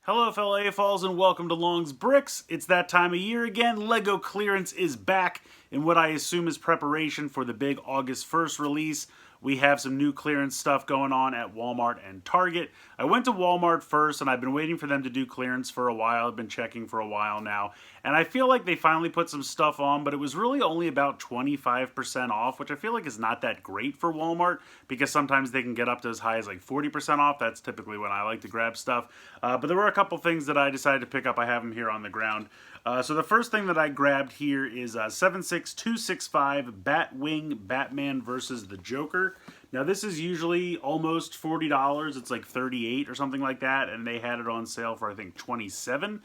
Hello fellow AFOLs and welcome to Long's Bricks. It's that time of year again. LEGO clearance is back in what I assume is preparation for the big August 1st release. We have some new clearance stuff going on at Walmart and Target. I went to Walmart first and I've been waiting for them to do clearance for a while. I've been checking for a while now. And I feel like they finally put some stuff on, but it was really only about 25% off, which I feel like is not that great for Walmart because sometimes they can get up to as high as like 40% off. That's typically when I like to grab stuff. But there were a couple things that I decided to pick up. I have them here on the ground. So the first thing that I grabbed here is 76265 Batwing Batman versus the Joker. Now this is usually almost $40. It's like $38 or something like that, and they had it on sale for I think $27.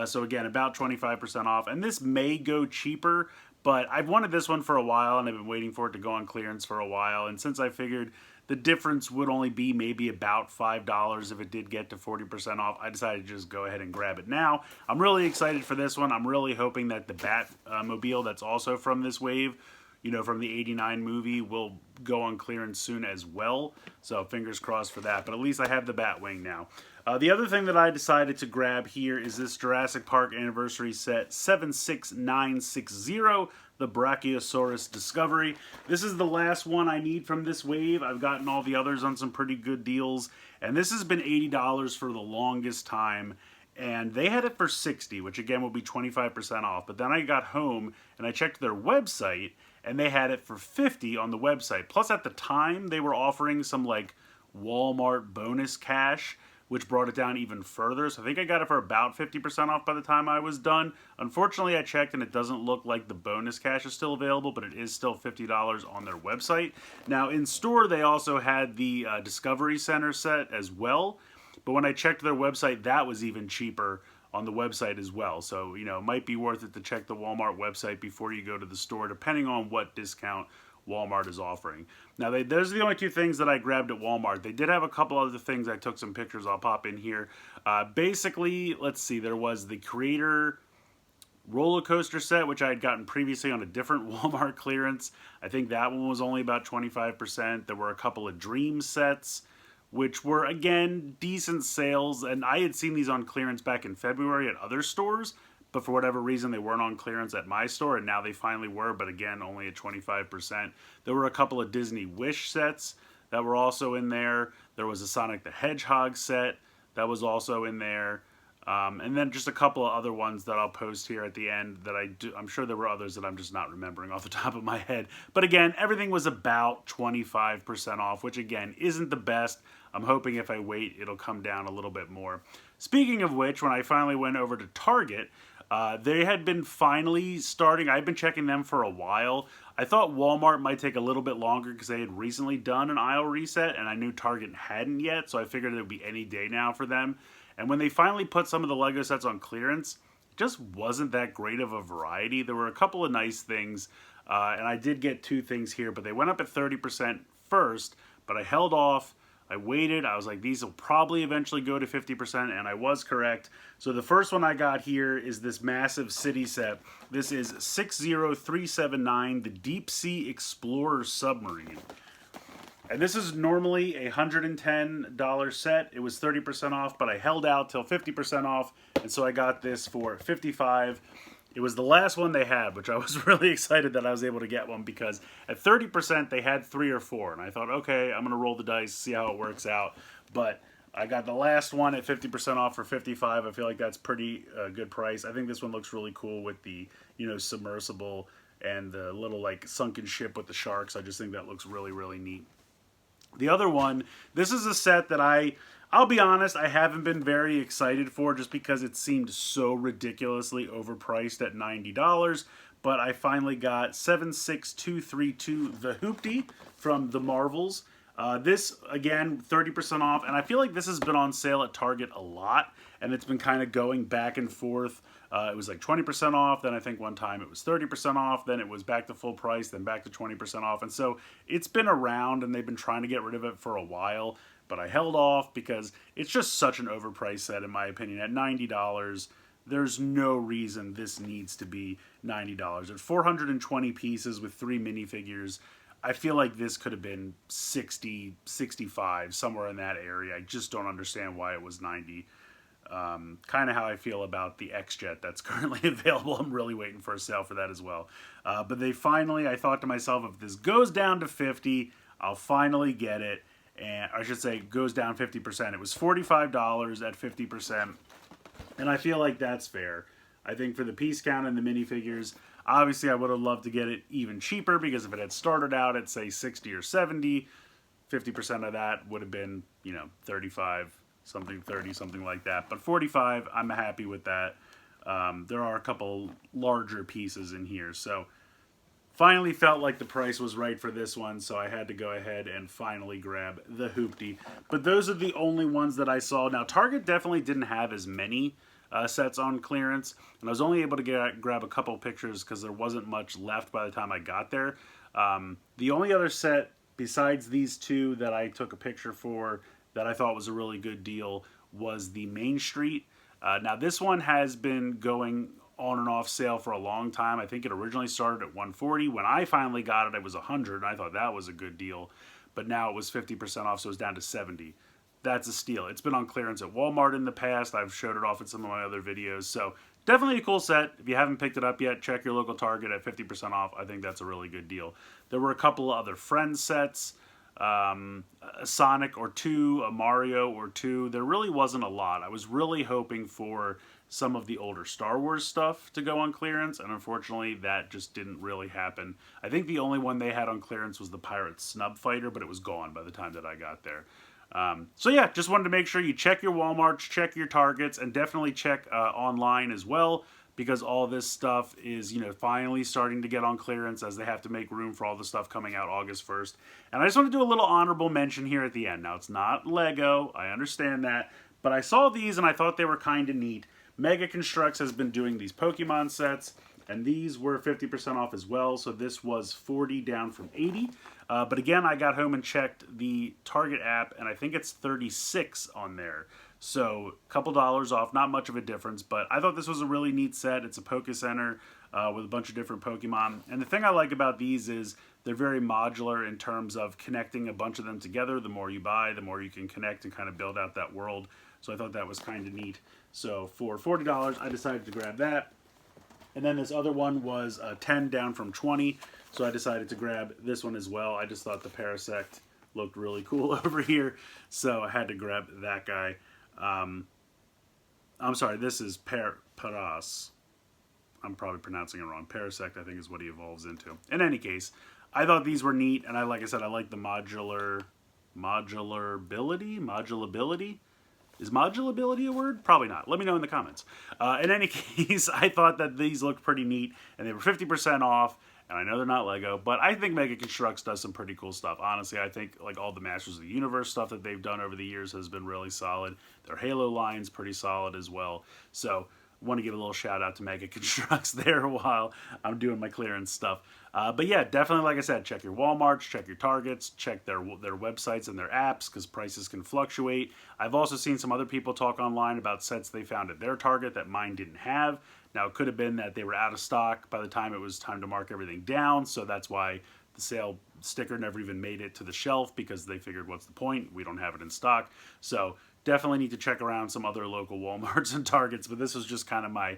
So again, about 25% off. And this may go cheaper, but I've wanted this one for a while, and I've been waiting for it to go on clearance for a while. And since I figured the difference would only be maybe about $5 if it did get to 40% off, I decided to just go ahead and grab it now. I'm really excited for this one. I'm really hoping that the Batmobile that's also from this wave, you know, from the '89 movie, will go on clearance soon as well. So fingers crossed for that. But at least I have the Batwing now. The other thing that I decided to grab here is this Jurassic Park Anniversary Set 76960, the Brachiosaurus Discovery. This is the last one I need from this wave. I've gotten all the others on some pretty good deals, and this has been $80 for the longest time. And they had it for $60, which again will be 25% off. But then I got home and I checked their website, and they had it for $50 on the website. Plus, at the time, they were offering some like Walmart bonus cash, which brought it down even further. So I think I got it for about 50% off by the time I was done. Unfortunately, I checked and it doesn't look like the bonus cash is still available, but it is still $50 on their website. Now, in store, they also had the Discovery Center set as well. But when I checked their website, that was even cheaper on the website as well. So, you know, it might be worth it to check the Walmart website before you go to the store, depending on what discount Walmart is offering. Now, those are the only two things that I grabbed at Walmart. They did have a couple other things. I took some pictures. I'll pop in here. Basically, let's see. There was the Creator roller coaster set, which I had gotten previously on a different Walmart clearance. I think that one was only about 25%. There were a couple of Dream sets, which were, again, decent sales. And I had seen these on clearance back in February at other stores, but for whatever reason, they weren't on clearance at my store, and now they finally were, but again, only at 25%. There were a couple of Disney Wish sets that were also in there. There was a Sonic the Hedgehog set that was also in there. And then just a couple of other ones that I'll post here at the end that I'm sure there were others that I'm just not remembering off the top of my head. But again, everything was about 25% off, which again, isn't the best. I'm hoping if I wait, it'll come down a little bit more. Speaking of which, when I finally went over to Target, they had been finally starting. I've been checking them for a while. I thought Walmart might take a little bit longer because they had recently done an aisle reset, and I knew Target hadn't yet, so I figured it would be any day now for them. And when they finally put some of the LEGO sets on clearance, it just wasn't that great of a variety. There were a couple of nice things, and I did get two things here, but they went up at 30% first, but I held off. I waited. I was like, these will probably eventually go to 50%, and I was correct. So the first one I got here is this massive city set. This is 60379, the Deep Sea Explorer Submarine. And this is normally a $110 set. It was 30% off, but I held out till 50% off, and so I got this for $55. It was the last one they had, which I was really excited that I was able to get one because at 30% they had 3 or 4, and I thought, okay, I'm going to roll the dice, see how it works out. But I got the last one at 50% off for $55. I feel like that's pretty good price. I think this one looks really cool with the, you know, submersible and the little like sunken ship with the sharks. I just think that looks really, really neat. The other one, this is a set that I'll be honest, I haven't been very excited for just because it seemed so ridiculously overpriced at $90. But I finally got 76232 The Hoopty from the Marvels. This, again, 30% off. And I feel like this has been on sale at Target a lot. And it's been kind of going back and forth. It was like 20% off. Then I think one time it was 30% off. Then it was back to full price. Then back to 20% off. And so it's been around and they've been trying to get rid of it for a while. But I held off because it's just such an overpriced set in my opinion. At $90, there's no reason this needs to be $90. At 420 pieces with 3 minifigures, I feel like this could have been 60, 65, somewhere in that area. I just don't understand why it was 90. Kind of how I feel about the X-Jet that's currently available. I'm really waiting for a sale for that as well. But they finally, I thought to myself, if this goes down to 50, I'll finally get it. And I should say goes down 50%. It was $45 at 50%. And I feel like that's fair. I think for the piece count and the minifigures, obviously I would have loved to get it even cheaper, because if it had started out at say 60 or 70, 50% of that would have been, you know, 35 something, 30 something like that. But 45, I'm happy with that. There are a couple larger pieces in here, so finally felt like the price was right for this one, so I had to go ahead and finally grab the Hoopty. But those are the only ones that I saw. Now, Target definitely didn't have as many sets on clearance, and I was only able to grab a couple pictures because there wasn't much left by the time I got there. The only other set besides these two that I took a picture for that I thought was a really good deal was the Main Street. Now, this one has been going on and off sale for a long time. I think it originally started at $140. When I finally got it, it was $100, and I thought that was a good deal. But now it was 50% off, so it's down to $70. That's a steal. It's been on clearance at Walmart in the past. I've showed it off in some of my other videos. So definitely a cool set. If you haven't picked it up yet, check your local Target at 50% off. I think that's a really good deal. There were a couple of other Friends sets, a Sonic or two, a Mario or two. There really wasn't a lot. I was really hoping for some of the older Star Wars stuff to go on clearance, and unfortunately that just didn't really happen. I think the only one they had on clearance was the Pirate Snub Fighter, but it was gone by the time that I got there. So yeah, just wanted to make sure you check your Walmarts, check your Targets, and definitely check online as well, because all this stuff is, you know, finally starting to get on clearance as they have to make room for all the stuff coming out August 1st. And I just want to do a little honorable mention here at the end. Now, it's not Lego, I understand that, but I saw these and I thought they were kind of neat. Mega Construx has been doing these Pokemon sets, and these were 50% off as well, so this was $40 down from $80. But again, I got home and checked the Target app, and I think it's $36 on there. So a couple dollars off, not much of a difference, but I thought this was a really neat set. It's a Poke Center with a bunch of different Pokemon. And the thing I like about these is they're very modular in terms of connecting a bunch of them together. The more you buy, the more you can connect and kind of build out that world. So I thought that was kind of neat. So for $40, I decided to grab that. And then this other one was 10 down from 20. So I decided to grab this one as well. I just thought the Parasect looked really cool over here. So I had to grab that guy. I'm sorry, this is Paras. I'm probably pronouncing it wrong. Parasect, I think, is what he evolves into. In any case, I thought these were neat, and like I said, I like the modulability. Is modulability a word? Probably not. Let me know in the comments. In any case, I thought that these looked pretty neat, and they were 50% off. And I know they're not Lego, but I think Mega Construx does some pretty cool stuff. Honestly, I think like all the Masters of the Universe stuff that they've done over the years has been really solid. Their Halo line's pretty solid as well. So I want to give a little shout out to Mega Construx there while I'm doing my clearance stuff. But yeah, definitely, like I said, check your Walmarts, check your Targets, check their websites and their apps, because prices can fluctuate. I've also seen some other people talk online about sets they found at their Target that mine didn't have. Now, it could have been that they were out of stock by the time it was time to mark everything down, so that's why the sale sticker never even made it to the shelf, because they figured, what's the point? We don't have it in stock. So definitely need to check around some other local Walmarts and Targets, but this was just kind of my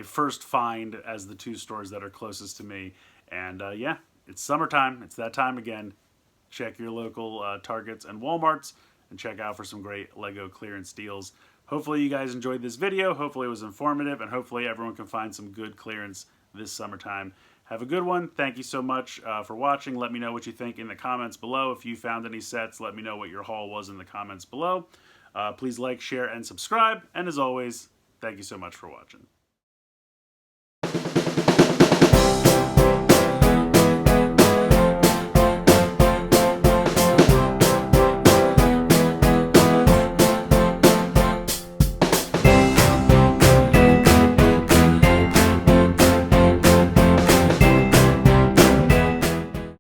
first find as the two stores that are closest to me. And yeah, it's summertime. It's that time again. Check your local Targets and Walmarts and check out for some great Lego clearance deals. Hopefully you guys enjoyed this video. Hopefully it was informative, and hopefully everyone can find some good clearance this summertime. Have a good one. Thank you so much for watching. Let me know what you think in the comments below. If you found any sets, let me know what your haul was in the comments below. Please like, share, and subscribe. And as always, thank you so much for watching.